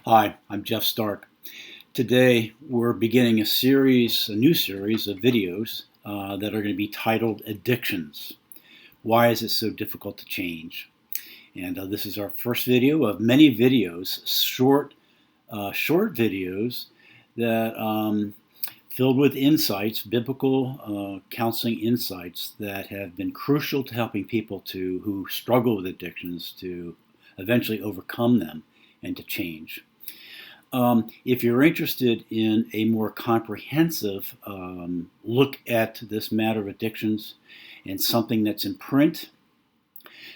Hi, I'm Jeff Stark. Today we're beginning a new series of videos that are going to be titled Addictions. Why is it so difficult to change? And this is our first video of many videos, short videos that filled with insights, biblical counseling insights that have been crucial to helping people who struggle with addictions to eventually overcome them and to change. If you're interested in a more comprehensive look at this matter of addictions and something that's in print,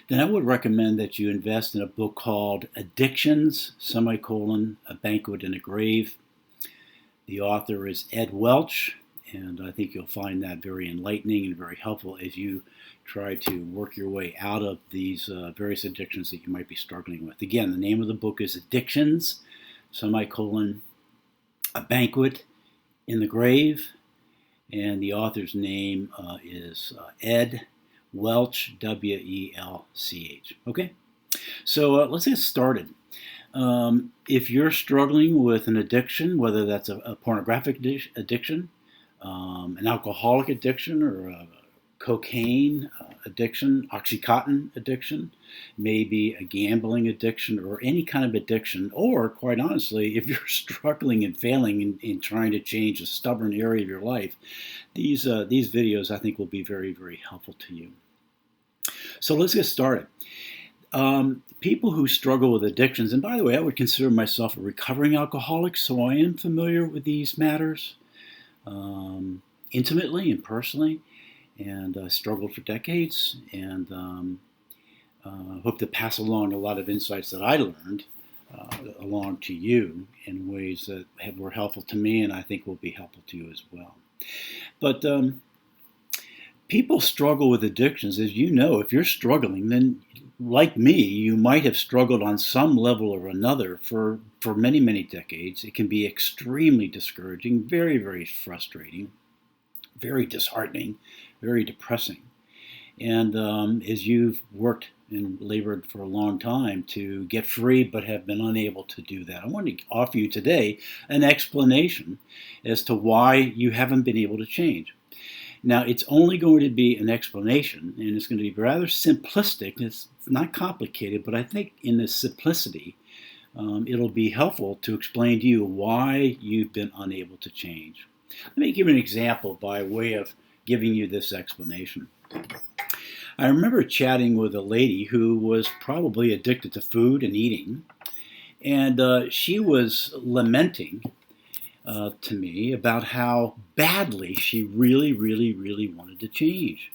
then I would recommend that you invest in a book called Addictions, A Banquet in a Grave. The author is Ed Welch, and I think you'll find that very enlightening and very helpful as you try to work your way out of these various addictions that you might be struggling with. Again, the name of the book is Addictions, A Banquet in the Grave, and the author's name is Ed Welch, W-E-L-C-H. Okay, so let's get started. If you're struggling with an addiction, whether that's a pornographic addiction, an alcoholic addiction, or a cocaine addiction, Oxycontin addiction, maybe a gambling addiction, or any kind of addiction, or quite honestly, if you're struggling and failing in trying to change a stubborn area of your life, these videos I think will be very, very helpful to you. So let's get started. People who struggle with addictions, and by the way, I would consider myself a recovering alcoholic, so I am familiar with these matters intimately and personally, and struggled for decades, and hope to pass along a lot of insights that I learned along to you in ways that were helpful to me and I think will be helpful to you as well. But people struggle with addictions. As you know, if you're struggling, then like me, you might have struggled on some level or another for many, many decades. It can be extremely discouraging, very, very frustrating, very disheartening, very depressing. And as you've worked and labored for a long time to get free but have been unable to do that, I want to offer you today an explanation as to why you haven't been able to change. Now, it's only going to be an explanation, and it's going to be rather simplistic. It's not complicated, but I think in the simplicity, it'll be helpful to explain to you why you've been unable to change. Let me give you an example by way of giving you this explanation. I remember chatting with a lady who was probably addicted to food and eating, and she was lamenting to me about how badly she really, really, really wanted to change.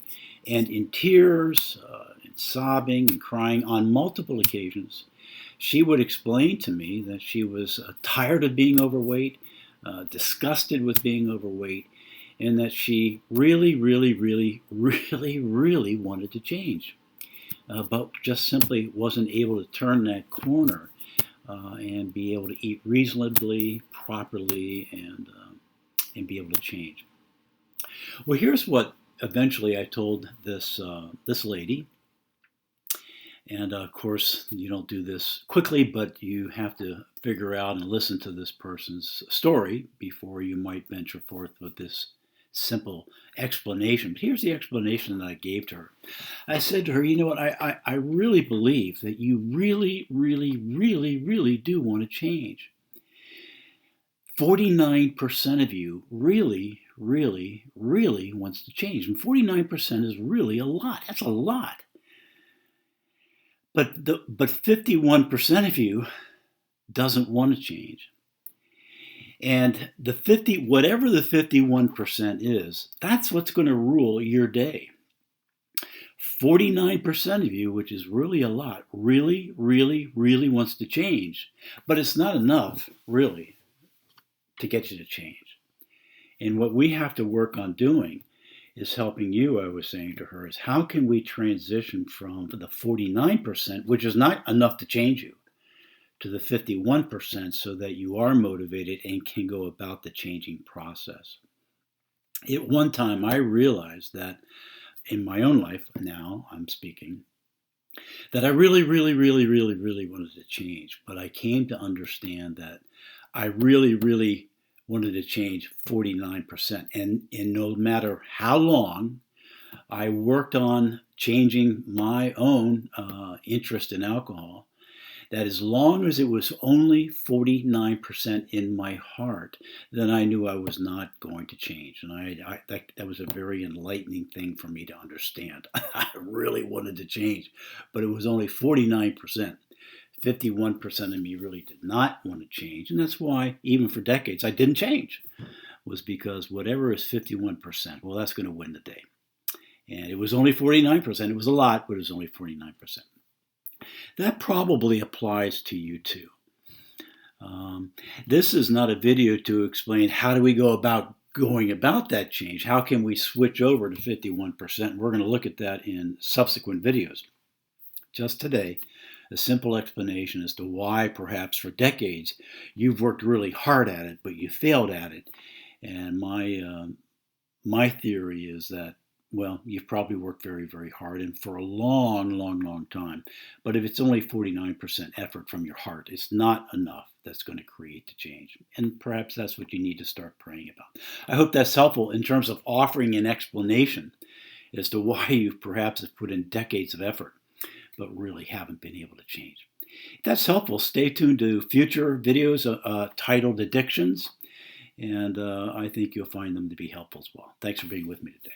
And in tears, and sobbing and crying on multiple occasions, she would explain to me that she was tired of being overweight, disgusted with being overweight, and that she really, really, really, really, really wanted to change, but just simply wasn't able to turn that corner and be able to eat reasonably, properly, and be able to change. Well, here's what eventually I told this lady. And of course, you don't do this quickly, but you have to figure out and listen to this person's story before you might venture forth with this simple explanation. But here's the explanation that I gave to her. I said to her, you know what, I really believe that you really, really, really, really do want to change. 49% of you really, really, really wants to change. And 49% is really a lot. That's a lot. But 51% of you doesn't want to change. And whatever the 51% is, that's what's going to rule your day. 49% of you, which is really a lot, really, really, really wants to change. But it's not enough, really, to get you to change. And what we have to work on doing is helping you, I was saying to her, is how can we transition from the 49%, which is not enough to change you, to the 51% so that you are motivated and can go about the changing process. At one time, I realized that in my own life, now I'm speaking, that I really, really, really, really, really wanted to change. But I came to understand that I really, really wanted to change 49%. And no matter how long I worked on changing my own interest in alcohol, that as long as it was only 49% in my heart, then I knew I was not going to change. And that was a very enlightening thing for me to understand. I really wanted to change, but it was only 49%. 51% of me really did not want to change. And that's why, even for decades, I didn't change, was because whatever is 51%, well, that's going to win the day. And it was only 49%. It was a lot, but it was only 49%. That probably applies to you too. This is not a video to explain how do we go about going about that change. How can we switch over to 51%? We're going to look at that in subsequent videos. Just today, a simple explanation as to why perhaps for decades you've worked really hard at it, but you failed at it. And my theory is that, well, you've probably worked very, very hard and for a long, long, long time. But if it's only 49% effort from your heart, it's not enough that's going to create the change. And perhaps that's what you need to start praying about. I hope that's helpful in terms of offering an explanation as to why you perhaps have put in decades of effort, but really haven't been able to change. If that's helpful, stay tuned to future videos titled Addictions, and I think you'll find them to be helpful as well. Thanks for being with me today.